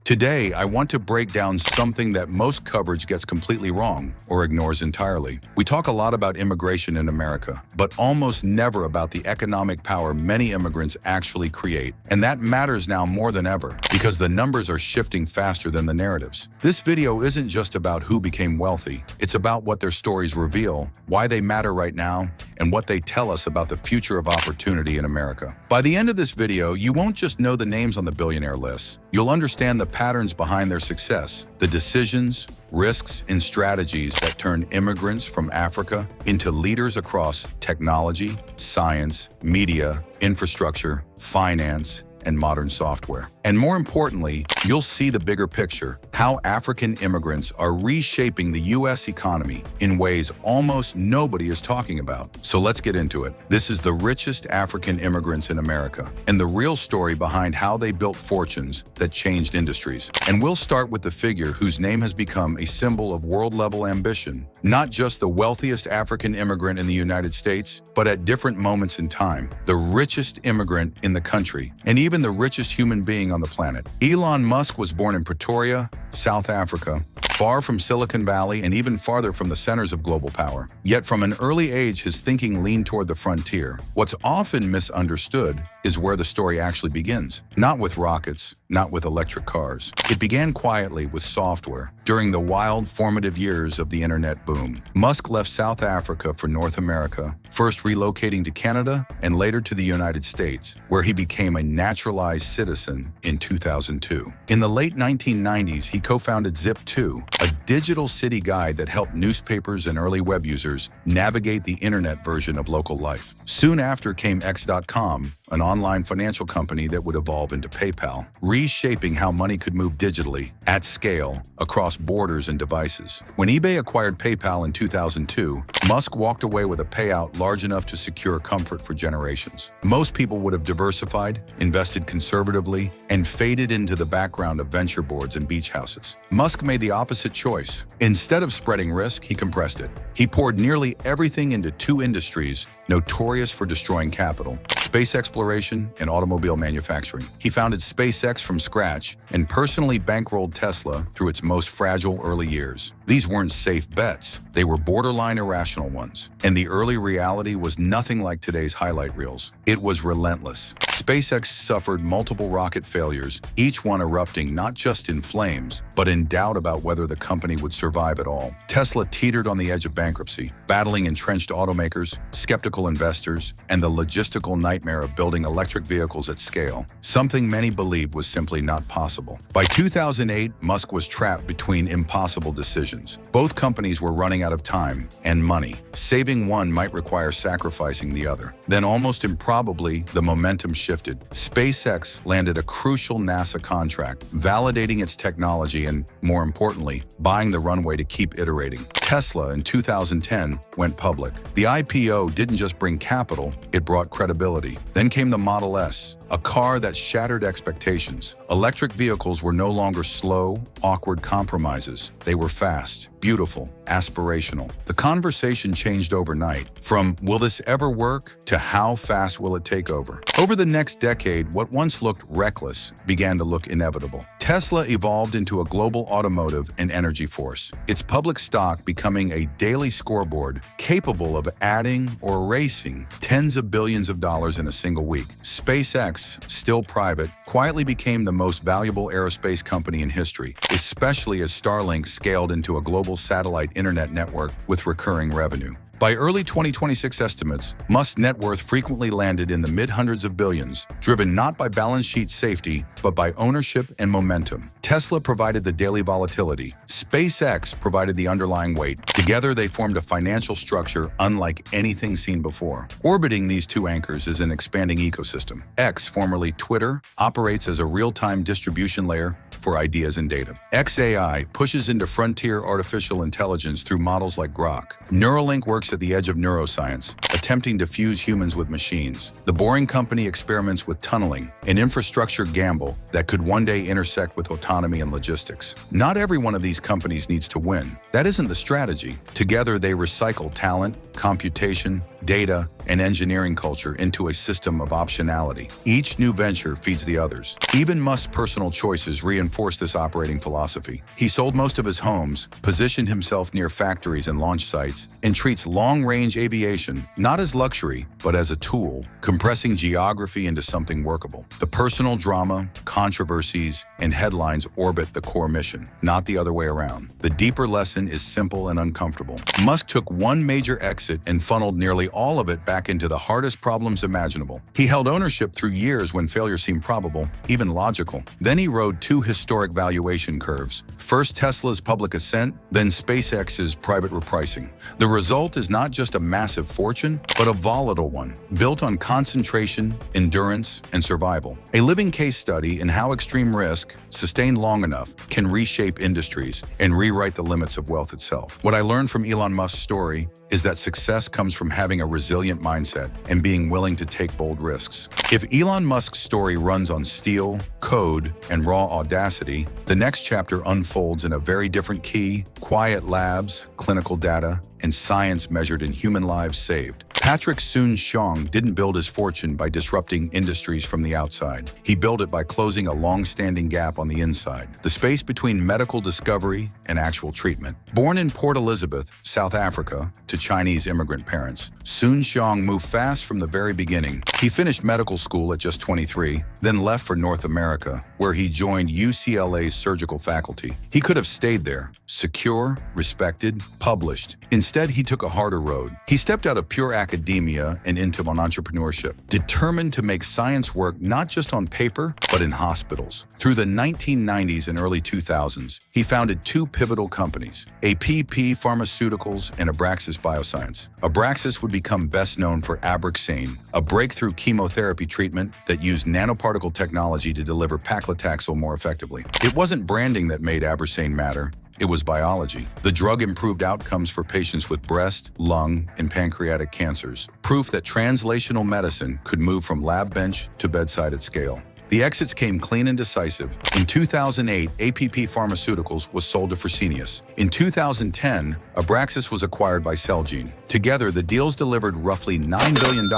Today, I want to break down something that most coverage gets completely wrong or ignores entirely. We talk a lot about immigration in America, but almost never about the economic power many immigrants actually create. And that matters now more than ever because the numbers are shifting faster than the narratives. This video isn't just about who became wealthy. It's about what their stories reveal, why they matter right now, and what they tell us about the future of opportunity in America. By the end of this video, you won't just know the names on the billionaire list. You'll understand the patterns behind their success, the decisions, risks, and strategies that turn immigrants from Africa into leaders across technology, science, media, infrastructure, finance, and modern software. And more importantly, you'll see the bigger picture, how African immigrants are reshaping the U.S. economy in ways almost nobody is talking about. So let's get into it. This is the richest African immigrants in America, and the real story behind how they built fortunes that changed industries. And we'll start with the figure whose name has become a symbol of world-level ambition, not just the wealthiest African immigrant in the United States, but at different moments in time, the richest immigrant in the country, and even the richest human being on the planet. Elon Musk was born in Pretoria, South Africa, far from Silicon Valley and even farther from the centers of global power. Yet from an early age, his thinking leaned toward the frontier. What's often misunderstood is where the story actually begins. Not with rockets, not with electric cars. It began quietly with software. During the wild, formative years of the internet boom, Musk left South Africa for North America, first relocating to Canada and later to the United States, where he became a naturalized citizen in 2002. In the late 1990s, he co-founded Zip2, a digital city guide that helped newspapers and early web users navigate the internet version of local life. Soon after came X.com, an online financial company that would evolve into PayPal, reshaping how money could move digitally, at scale, across borders and devices. When eBay acquired PayPal in 2002, Musk walked away with a payout large enough to secure comfort for generations. Most people would have diversified, invested conservatively, and faded into the background of venture boards and beach houses. Musk made the opposite choice. Instead of spreading risk, he compressed it. He poured nearly everything into two industries notorious for destroying capital: space exploration and automobile manufacturing. He founded SpaceX from scratch and personally bankrolled Tesla through its most fragile early years. These weren't safe bets. They were borderline irrational ones. And the early reality was nothing like today's highlight reels. It was relentless. SpaceX suffered multiple rocket failures, each one erupting not just in flames, but in doubt about whether the company would survive at all. Tesla teetered on the edge of bankruptcy, battling entrenched automakers, skeptical investors, and the logistical nightmare of building electric vehicles at scale, something many believed was simply not possible. By 2008, Musk was trapped between impossible decisions. Both companies were running out of time and money. Saving one might require sacrificing the other. Then, almost improbably, the momentum shifted. SpaceX landed a crucial NASA contract, validating its technology and, more importantly, buying the runway to keep iterating. Tesla, in 2010, went public. The IPO didn't just bring capital, it brought credibility. Then came the Model S, a car that shattered expectations. Electric vehicles were no longer slow, awkward compromises. They were fast, beautiful, aspirational. The conversation changed overnight, from "will this ever work?" to "how fast will it take over?" Over the next decade, what once looked reckless began to look inevitable. Tesla evolved into a global automotive and energy force, its public stock becoming a daily scoreboard capable of adding or erasing tens of billions of dollars in a single week. SpaceX, still private, quietly became the most valuable aerospace company in history, especially as Starlink scaled into a global satellite internet network with recurring revenue. By early 2026 estimates, Musk's net worth frequently landed in the mid-hundreds of billions, driven not by balance sheet safety, but by ownership and momentum. Tesla provided the daily volatility. SpaceX provided the underlying weight. Together, they formed a financial structure unlike anything seen before. Orbiting these two anchors is an expanding ecosystem. X, formerly Twitter, operates as a real-time distribution layer for ideas and data. XAI pushes into frontier artificial intelligence through models like Grok. Neuralink works at the edge of neuroscience, attempting to fuse humans with machines. The Boring Company experiments with tunneling, an infrastructure gamble potential that could one day intersect with autonomy and logistics. Not every one of these companies needs to win. That isn't the strategy. Together, they recycle talent, computation, data, and engineering culture into a system of optionality. Each new venture feeds the others. Even Musk's personal choices reinforce this operating philosophy. He sold most of his homes, positioned himself near factories and launch sites, and treats long-range aviation not as luxury, but as a tool, compressing geography into something workable. The personal drama, controversies, and headlines orbit the core mission, not the other way around. The deeper lesson is simple and uncomfortable. Musk took one major exit and funneled nearly all of it back into the hardest problems imaginable. He held ownership through years when failure seemed probable, even logical. Then he rode two historic valuation curves. First Tesla's public ascent, then SpaceX's private repricing. The result is not just a massive fortune, but a volatile one, built on concentration, endurance, and survival. A living case study in how extreme risk, sustained long enough, can reshape industries and rewrite the limits of wealth itself. What I learned from Elon Musk's story is that success comes from having a resilient mindset and being willing to take bold risks. If Elon Musk's story runs on steel, code, and raw audacity, the next chapter unfolds in a very different key: quiet labs, clinical data, and science measured in human lives saved. Patrick Soon-Shiong didn't build his fortune by disrupting industries from the outside. He built it by closing a long-standing gap on the inside, the space between medical discovery and actual treatment. Born in Port Elizabeth, South Africa, to Chinese immigrant parents, Soon-Shiong moved fast from the very beginning. He finished medical school at just 23, then left for North America, where he joined UCLA's surgical faculty. He could have stayed there, secure, respected, published. Instead, he took a harder road. He stepped out of pure academia and into entrepreneurship, determined to make science work not just on paper, but in hospitals. Through the 1990s and early 2000s, he founded two pivotal companies, APP Pharmaceuticals and Abraxis Bioscience. Abraxis would become best known for Abraxane, a breakthrough chemotherapy treatment that used nanoparticle technology to deliver paclitaxel more effectively. It wasn't branding that made Abraxane matter. It was biology. The drug improved outcomes for patients with breast, lung, and pancreatic cancers, proof that translational medicine could move from lab bench to bedside at scale. The exits came clean and decisive. In 2008, APP Pharmaceuticals was sold to Fresenius. In 2010, Abraxis was acquired by Celgene. Together, the deals delivered roughly $9 billion,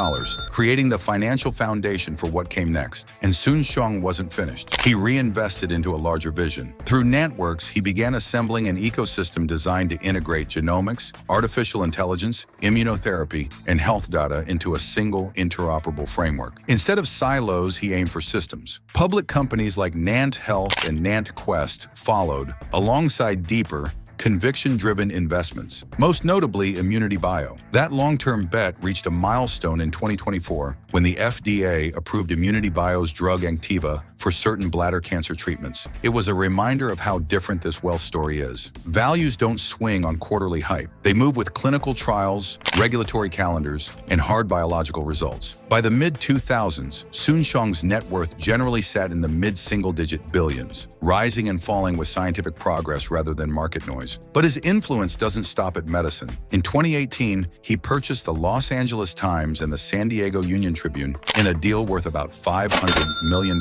creating the financial foundation for what came next. And Soon-Shiong wasn't finished. He reinvested into a larger vision. Through Networks, he began assembling an ecosystem designed to integrate genomics, artificial intelligence, immunotherapy, and health data into a single interoperable framework. Instead of silos, he aimed for systems. Public companies like Nant Health and Nant Quest followed, alongside deeper, conviction-driven investments, most notably Immunity Bio. That long-term bet reached a milestone in 2024 when the FDA approved Immunity Bio's drug Anktiva for certain bladder cancer treatments. It was a reminder of how different this wealth story is. Values don't swing on quarterly hype. They move with clinical trials, regulatory calendars, and hard biological results. By the mid-2000s, Soon-Shiong's net worth generally sat in the mid-single-digit billions, rising and falling with scientific progress rather than market noise. But his influence doesn't stop at medicine. In 2018, he purchased the Los Angeles Times and the San Diego Union Tribune in a deal worth about $500 million,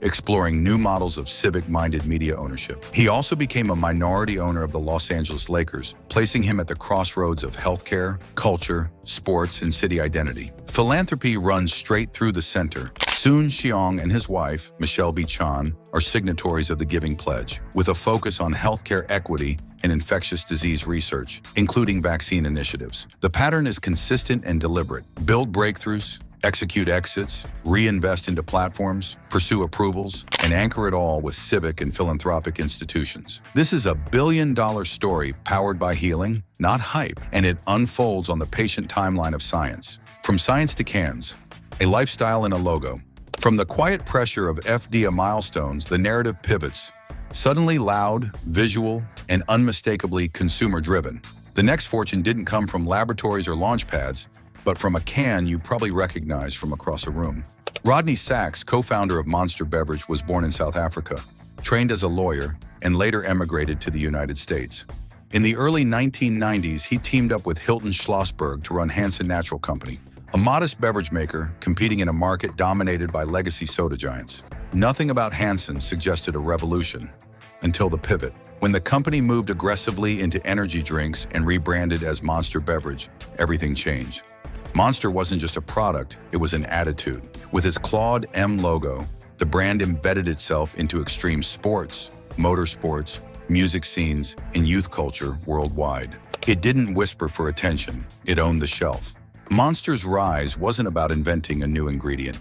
exploring new models of civic-minded media ownership. He also became a minority owner of the Los Angeles Lakers, placing him at the crossroads of healthcare, culture, sports, and city identity. Philanthropy runs straight through the center. Soon-Shiong and his wife, Michelle B. Chan, are signatories of the Giving Pledge, with a focus on healthcare equity and infectious disease research, including vaccine initiatives. The pattern is consistent and deliberate. Build breakthroughs, execute exits, reinvest into platforms, pursue approvals, and anchor it all with civic and philanthropic institutions. This is a billion-dollar story powered by healing, not hype, and it unfolds on the patient timeline of science. From science to cans, a lifestyle and a logo. From the quiet pressure of FDA milestones, the narrative pivots, suddenly loud, visual, and unmistakably consumer-driven. The next fortune didn't come from laboratories or launch pads, but from a can you probably recognize from across a room. Rodney Sacks, co-founder of Monster Beverage, was born in South Africa, trained as a lawyer, and later emigrated to the United States. In the early 1990s, he teamed up with Hilton Schlossberg to run Hansen Natural Company, a modest beverage maker competing in a market dominated by legacy soda giants. Nothing about Hansen suggested a revolution until the pivot. When the company moved aggressively into energy drinks and rebranded as Monster Beverage, everything changed. Monster wasn't just a product, it was an attitude. With its clawed M logo, the brand embedded itself into extreme sports, motorsports, music scenes, and youth culture worldwide. It didn't whisper for attention, it owned the shelf. Monster's rise wasn't about inventing a new ingredient.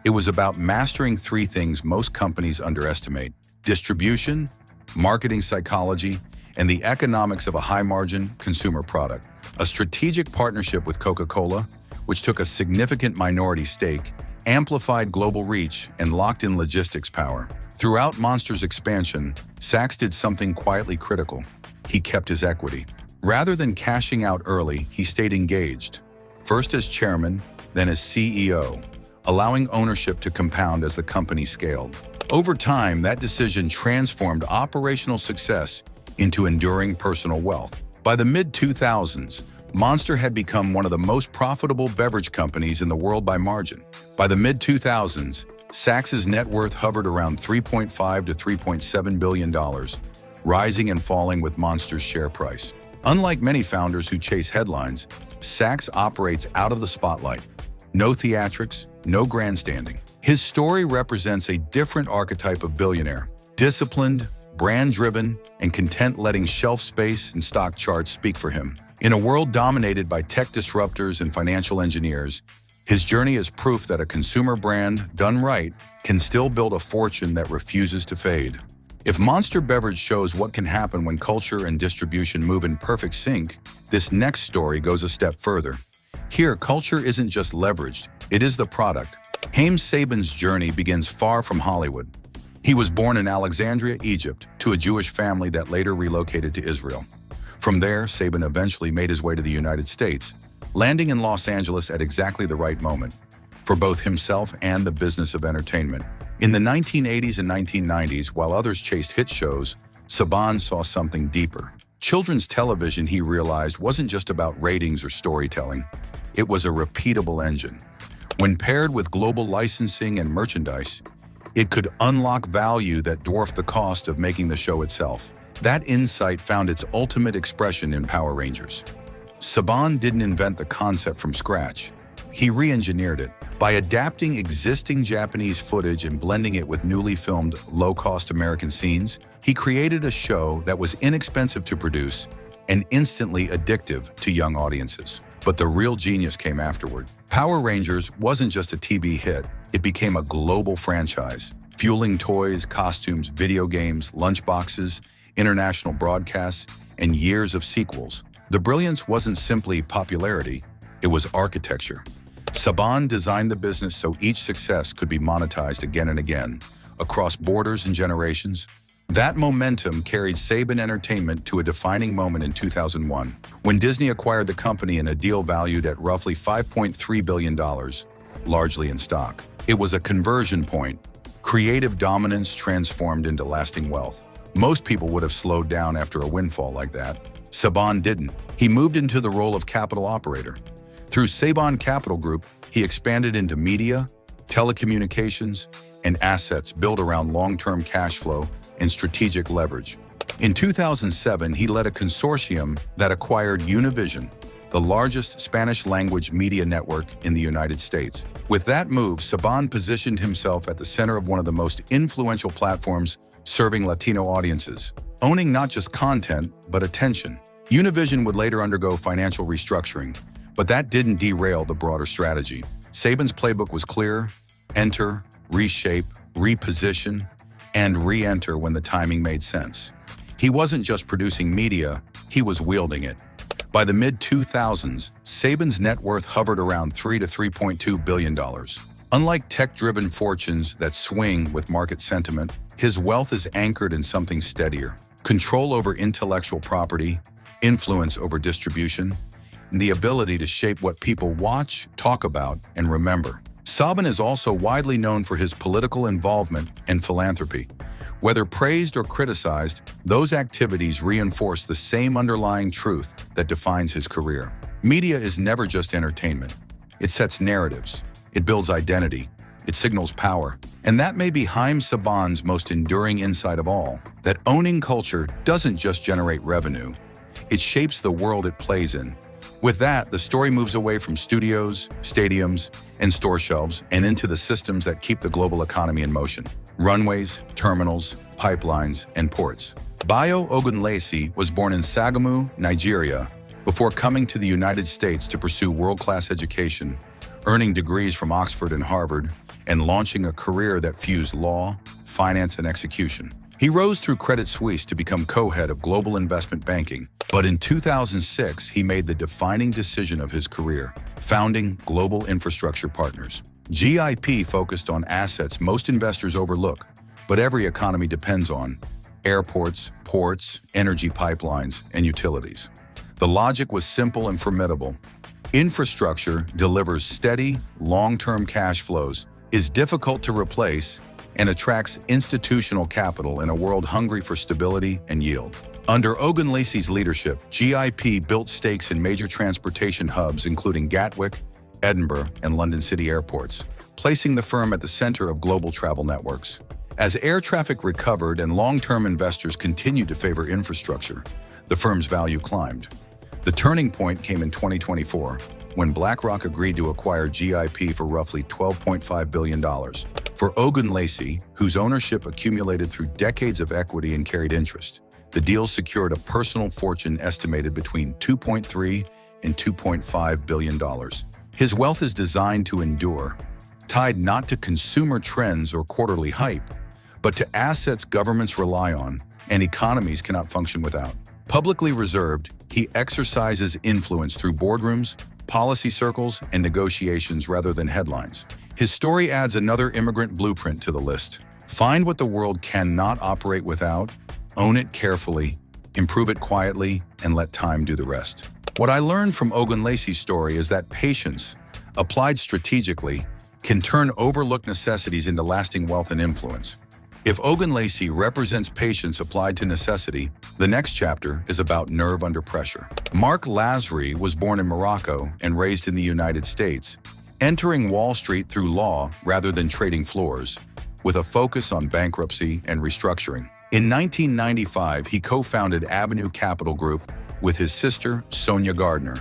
It was about mastering three things most companies underestimate: distribution, marketing psychology, and the economics of a high-margin consumer product. A strategic partnership with Coca-Cola, which took a significant minority stake, amplified global reach, and locked in logistics power. Throughout Monster's expansion, Sacks did something quietly critical. He kept his equity. Rather than cashing out early, he stayed engaged, first as chairman, then as CEO, allowing ownership to compound as the company scaled. Over time, that decision transformed operational success into enduring personal wealth. By the mid-2000s, Monster had become one of the most profitable beverage companies in the world by margin. By the mid-2000s, Sacks's net worth hovered around $3.5 to $3.7 billion, rising and falling with Monster's share price. Unlike many founders who chase headlines, Sacks operates out of the spotlight. No theatrics, no grandstanding. His story represents a different archetype of billionaire: disciplined, brand-driven, and content letting shelf space and stock charts speak for him. In a world dominated by tech disruptors and financial engineers, his journey is proof that a consumer brand, done right, can still build a fortune that refuses to fade. If Monster Beverage shows what can happen when culture and distribution move in perfect sync, this next story goes a step further. Here, culture isn't just leveraged, it is the product. Haim Saban's journey begins far from Hollywood. He was born in Alexandria, Egypt, to a Jewish family that later relocated to Israel. From there, Saban eventually made his way to the United States, landing in Los Angeles at exactly the right moment for both himself and the business of entertainment. In the 1980s and 1990s, while others chased hit shows, Saban saw something deeper. Children's television, he realized, wasn't just about ratings or storytelling. It was a repeatable engine. When paired with global licensing and merchandise, it could unlock value that dwarfed the cost of making the show itself. That insight found its ultimate expression in Power Rangers. Saban didn't invent the concept from scratch. He re-engineered it. By adapting existing Japanese footage and blending it with newly filmed, low-cost American scenes, he created a show that was inexpensive to produce and instantly addictive to young audiences. But the real genius came afterward. Power Rangers wasn't just a TV hit, it became a global franchise, fueling toys, costumes, video games, lunchboxes, international broadcasts, and years of sequels. The brilliance wasn't simply popularity, it was architecture. Saban designed the business so each success could be monetized again and again, across borders and generations. That momentum carried Saban Entertainment to a defining moment in 2001, when Disney acquired the company in a deal valued at roughly $5.3 billion, largely in stock. It was a conversion point. Creative dominance transformed into lasting wealth. Most people would have slowed down after a windfall like that. Saban didn't. He moved into the role of capital operator. Through Saban Capital Group, he expanded into media, telecommunications, and assets built around long-term cash flow and strategic leverage. In 2007, he led a consortium that acquired Univision, the largest Spanish-language media network in the United States. With that move, Saban positioned himself at the center of one of the most influential platforms serving Latino audiences, owning not just content, but attention. Univision would later undergo financial restructuring, but that didn't derail the broader strategy. Saban's playbook was clear: enter, reshape, reposition, and re-enter when the timing made sense. He wasn't just producing media, he was wielding it. By the mid-2000s, Saban's net worth hovered around $3 to $3.2 billion. Unlike tech-driven fortunes that swing with market sentiment, his wealth is anchored in something steadier: control over intellectual property, influence over distribution, and the ability to shape what people watch, talk about, and remember. Saban is also widely known for his political involvement and philanthropy. Whether praised or criticized, those activities reinforce the same underlying truth that defines his career. Media is never just entertainment. It sets narratives. It builds identity. It signals power. And that may be Haim Saban's most enduring insight of all, that owning culture doesn't just generate revenue, it shapes the world it plays in. With that, the story moves away from studios, stadiums, and store shelves and into the systems that keep the global economy in motion. Runways, terminals, pipelines, and ports. Adebayo Ogunlesi was born in Sagamu, Nigeria, before coming to the United States to pursue world-class education, earning degrees from Oxford and Harvard, and launching a career that fused law, finance, and execution. He rose through Credit Suisse to become co-head of global investment banking, but in 2006, he made the defining decision of his career, founding Global Infrastructure Partners. GIP focused on assets most investors overlook, but every economy depends on: airports, ports, energy pipelines, and utilities. The logic was simple and formidable. Infrastructure delivers steady, long-term cash flows, is difficult to replace, and attracts institutional capital in a world hungry for stability and yield. Under Ogunlesi's leadership, GIP built stakes in major transportation hubs including Gatwick, Edinburgh, and London City airports, placing the firm at the center of global travel networks. As air traffic recovered and long-term investors continued to favor infrastructure, the firm's value climbed. The turning point came in 2024, when BlackRock agreed to acquire GIP for roughly $12.5 billion. For Ogunlesi, whose ownership accumulated through decades of equity and carried interest, the deal secured a personal fortune estimated between $2.3 and $2.5 billion. His wealth is designed to endure, tied not to consumer trends or quarterly hype, but to assets governments rely on and economies cannot function without. Publicly reserved, he exercises influence through boardrooms, policy circles, and negotiations rather than headlines. His story adds another immigrant blueprint to the list. Find what the world cannot operate without, own it carefully, improve it quietly, and let time do the rest. What I learned from Ogunlesi's story is that patience, applied strategically, can turn overlooked necessities into lasting wealth and influence. If Ogunlesi represents patience applied to necessity, the next chapter is about nerve under pressure. Marc Lasry was born in Morocco and raised in the United States, entering Wall Street through law rather than trading floors, with a focus on bankruptcy and restructuring. In 1995, he co-founded Avenue Capital Group with his sister, Sonia Gardner,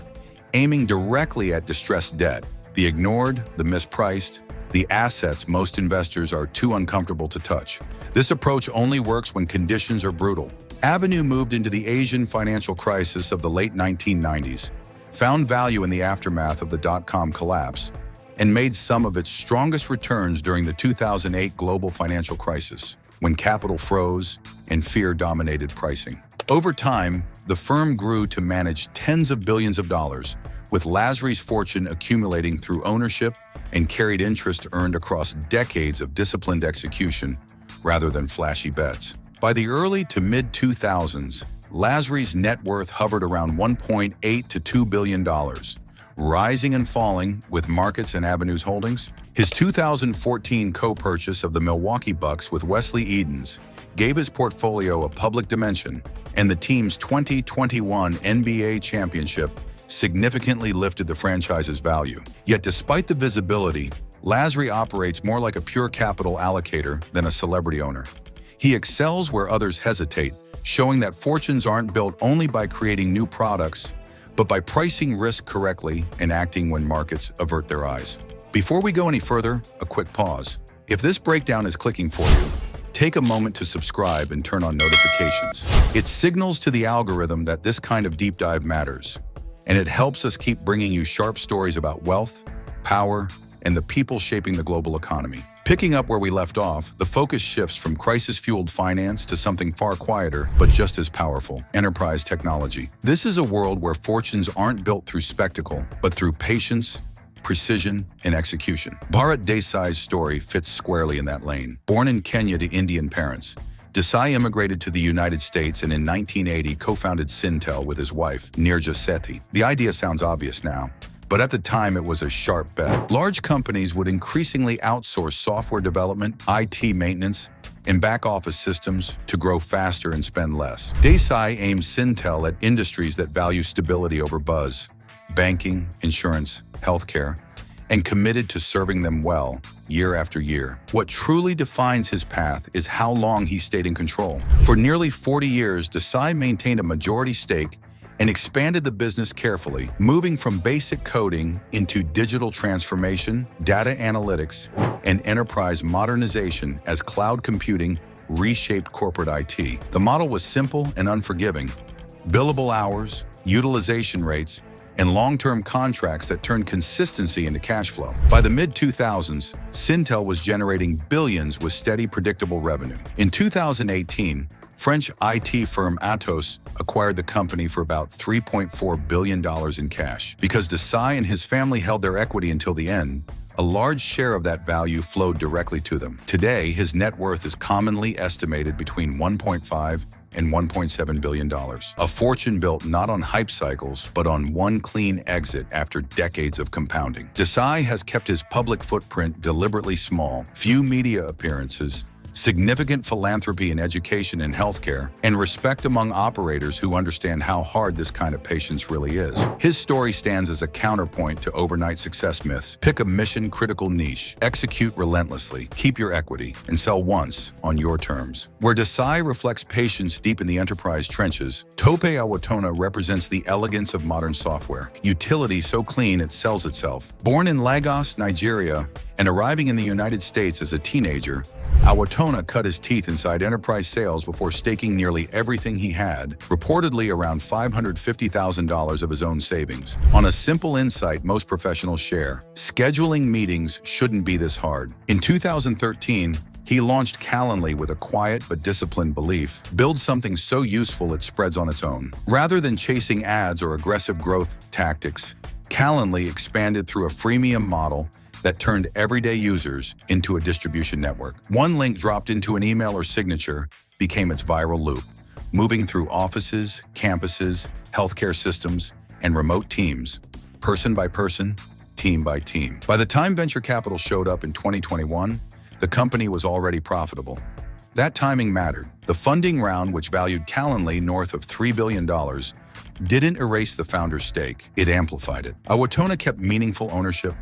aiming directly at distressed debt, the ignored, the mispriced, the assets most investors are too uncomfortable to touch. This approach only works when conditions are brutal. Avenue moved into the Asian financial crisis of the late 1990s, found value in the aftermath of the dot-com collapse, and made some of its strongest returns during the 2008 global financial crisis, when capital froze and fear dominated pricing. Over time, the firm grew to manage tens of billions of dollars, with Lasry's fortune accumulating through ownership and carried interest earned across decades of disciplined execution rather than flashy bets. By the early to mid-2000s, Lasry's net worth hovered around $1.8 to $2 billion, rising and falling with markets and Avenue's holdings. His 2014 co-purchase of the Milwaukee Bucks with Wesley Edens gave his portfolio a public dimension, and the team's 2021 NBA championship significantly lifted the franchise's value. Yet despite the visibility, Lasry operates more like a pure capital allocator than a celebrity owner. He excels where others hesitate, showing that fortunes aren't built only by creating new products, but by pricing risk correctly and acting when markets avert their eyes. Before we go any further, a quick pause. If this breakdown is clicking for you, take a moment to subscribe and turn on notifications. It signals to the algorithm that this kind of deep dive matters, and it helps us keep bringing you sharp stories about wealth, power, and the people shaping the global economy. Picking up where we left off, the focus shifts from crisis-fueled finance to something far quieter, but just as powerful: enterprise technology. This is a world where fortunes aren't built through spectacle, but through patience, precision, and execution. Bharat Desai's story fits squarely in that lane. Born in Kenya to Indian parents, Desai immigrated to the United States and in 1980 co-founded Syntel with his wife, Nirja Sethi. The idea sounds obvious now, but at the time it was a sharp bet. Large companies would increasingly outsource software development, IT maintenance, and back-office systems to grow faster and spend less. Desai aimed Syntel at industries that value stability over buzz: banking, insurance, healthcare, and committed to serving them well year after year. What truly defines his path is how long he stayed in control. For nearly 40 years, Desai maintained a majority stake and expanded the business carefully, moving from basic coding into digital transformation, data analytics, and enterprise modernization as cloud computing reshaped corporate IT. The model was simple and unforgiving: billable hours, utilization rates, and long-term contracts that turned consistency into cash flow. By the mid-2000s, Syntel was generating billions with steady, predictable revenue. In 2018, French IT firm Atos acquired the company for about $3.4 billion in cash. Because Desai and his family held their equity until the end, a large share of that value flowed directly to them. Today, his net worth is commonly estimated between $1.5 and $1.7 billion. A fortune built not on hype cycles, but on one clean exit after decades of compounding. Desai has kept his public footprint deliberately small: few media appearances, significant philanthropy in education and healthcare, and respect among operators who understand how hard this kind of patience really is. His story stands as a counterpoint to overnight success myths. Pick a mission-critical niche, execute relentlessly, keep your equity, and sell once on your terms. Where Desai reflects patience deep in the enterprise trenches, Tope Awotona represents the elegance of modern software, utility so clean it sells itself. Born in Lagos, Nigeria, and arriving in the United States as a teenager, Awotona cut his teeth inside enterprise sales before staking nearly everything he had, reportedly around $550,000 of his own savings, on a simple insight most professionals share: scheduling meetings shouldn't be this hard. In 2013, he launched Calendly with a quiet but disciplined belief: build something so useful it spreads on its own. Rather than chasing ads or aggressive growth tactics, Calendly expanded through a freemium model that turned everyday users into a distribution network. One link dropped into an email or signature became its viral loop, moving through offices, campuses, healthcare systems, and remote teams, person by person, team by team. By the time venture capital showed up in 2021, the company was already profitable. That timing mattered. The funding round, which valued Calendly north of $3 billion, didn't erase the founder's stake, it amplified it. Awotona kept meaningful ownership,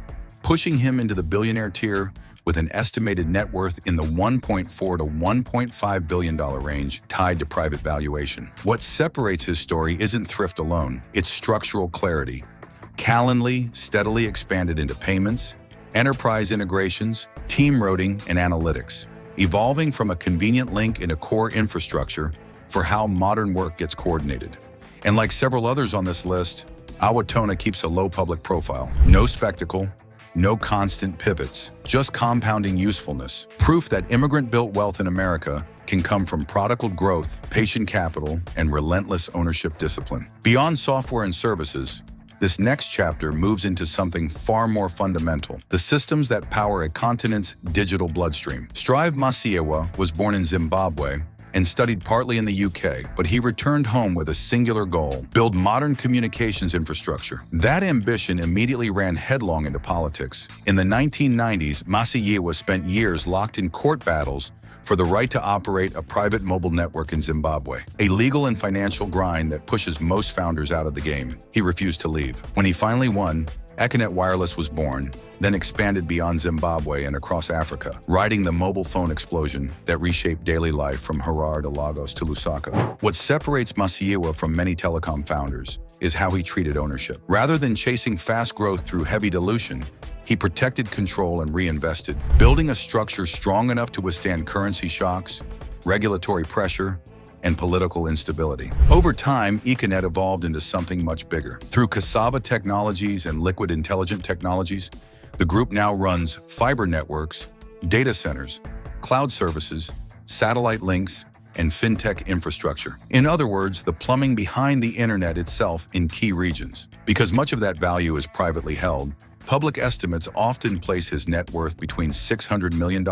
pushing him into the billionaire tier with an estimated net worth in the $1.4 to $1.5 billion range, tied to private valuation. What separates his story isn't thrift alone, it's structural clarity. Calendly steadily expanded into payments, enterprise integrations, team routing, and analytics, evolving from a convenient link in a core infrastructure for how modern work gets coordinated. And like several others on this list, Awotona keeps a low public profile. No spectacle, no constant pivots, just compounding usefulness. Proof that immigrant-built wealth in America can come from prodigal growth, patient capital, and relentless ownership discipline. Beyond software and services, this next chapter moves into something far more fundamental: the systems that power a continent's digital bloodstream. Strive Masiyiwa was born in Zimbabwe and studied partly in the UK, but he returned home with a singular goal: build modern communications infrastructure. That ambition immediately ran headlong into politics. In the 1990s, Masiyiwa spent years locked in court battles for the right to operate a private mobile network in Zimbabwe, a legal and financial grind that pushes most founders out of the game. He refused to leave. When he finally won, Econet Wireless was born, then expanded beyond Zimbabwe and across Africa, riding the mobile phone explosion that reshaped daily life from Harar to Lagos to Lusaka. What separates Masiyiwa from many telecom founders is how he treated ownership. Rather than chasing fast growth through heavy dilution, he protected control and reinvested, building a structure strong enough to withstand currency shocks, regulatory pressure, and political instability. Over time, Econet evolved into something much bigger. Through Cassava Technologies and Liquid Intelligent Technologies, the group now runs fiber networks, data centers, cloud services, satellite links, and fintech infrastructure. In other words, the plumbing behind the internet itself in key regions. Because much of that value is privately held, public estimates often place his net worth between $600 million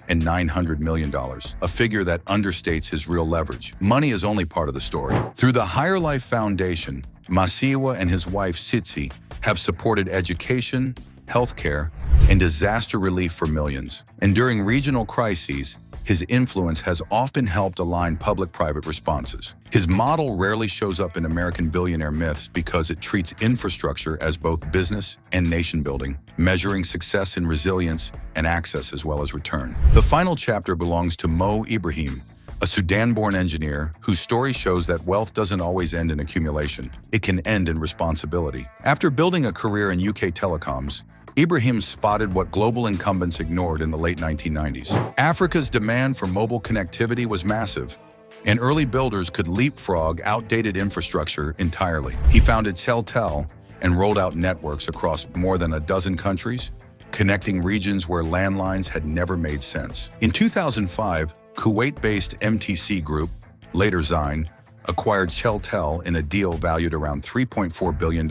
and $900 million, a figure that understates his real leverage. Money is only part of the story. Through the Higher Life Foundation, Masiyiwa and his wife Tsitsi have supported education, healthcare, and disaster relief for millions. And during regional crises, his influence has often helped align public-private responses. His model rarely shows up in American billionaire myths because it treats infrastructure as both business and nation-building, measuring success in resilience and access as well as return. The final chapter belongs to Mo Ibrahim, a Sudan-born engineer whose story shows that wealth doesn't always end in accumulation. It can end in responsibility. After building a career in UK telecoms, Ibrahim spotted what global incumbents ignored in the late 1990s. Africa's demand for mobile connectivity was massive, and early builders could leapfrog outdated infrastructure entirely. He founded Celtel and rolled out networks across more than a dozen countries, connecting regions where landlines had never made sense. In 2005, Kuwait-based MTC Group, later Zain, acquired Celtel in a deal valued around $3.4 billion,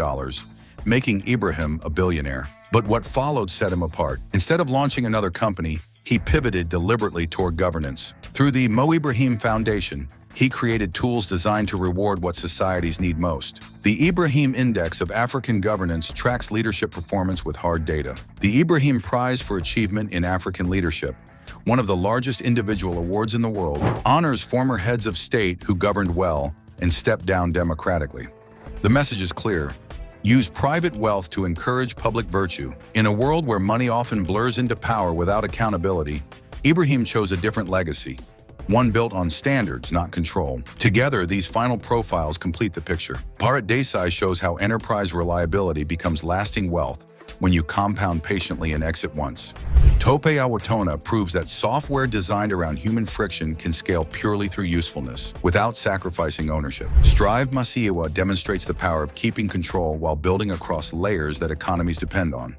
making Ibrahim a billionaire. But what followed set him apart. Instead of launching another company, he pivoted deliberately toward governance. Through the Mo Ibrahim Foundation, he created tools designed to reward what societies need most. The Ibrahim Index of African Governance tracks leadership performance with hard data. The Ibrahim Prize for Achievement in African Leadership, one of the largest individual awards in the world, honors former heads of state who governed well and stepped down democratically. The message is clear. Use private wealth to encourage public virtue. In a world where money often blurs into power without accountability, Ibrahim chose a different legacy, one built on standards, not control. Together, these final profiles complete the picture. Bharat Desai shows how enterprise reliability becomes lasting wealth when you compound patiently and exit once. Tope Awotona proves that software designed around human friction can scale purely through usefulness, without sacrificing ownership. Masiyiwa demonstrates the power of keeping control while building across layers that economies depend on.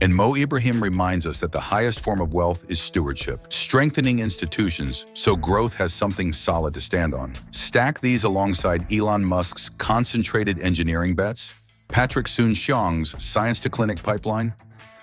And Mo Ibrahim reminds us that the highest form of wealth is stewardship, strengthening institutions so growth has something solid to stand on. Stack these alongside Elon Musk's concentrated engineering bets, Patrick Soon-Shiong's science-to-clinic pipeline,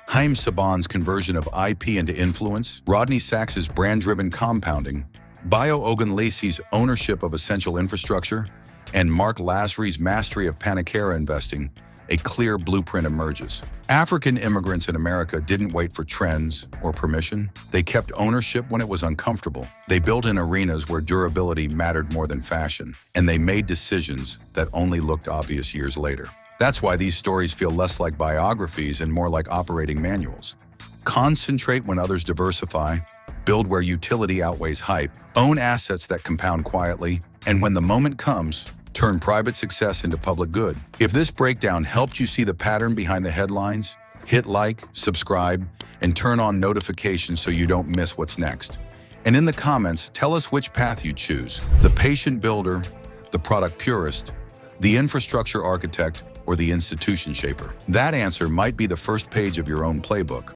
Haim Saban's conversion of IP into influence, Rodney Sacks' brand-driven compounding, Adebayo Ogunlesi's ownership of essential infrastructure, and Marc Lasry's mastery of Panicara investing, a clear blueprint emerges. African immigrants in America didn't wait for trends or permission. They kept ownership when it was uncomfortable. They built in arenas where durability mattered more than fashion, and they made decisions that only looked obvious years later. That's why these stories feel less like biographies and more like operating manuals. Concentrate when others diversify, build where utility outweighs hype, own assets that compound quietly, and when the moment comes, turn private success into public good. If this breakdown helped you see the pattern behind the headlines, hit like, subscribe, and turn on notifications so you don't miss what's next. And in the comments, tell us which path you choose: the patient builder, the product purist, the infrastructure architect, or the institution shaper. That answer might be the first page of your own playbook.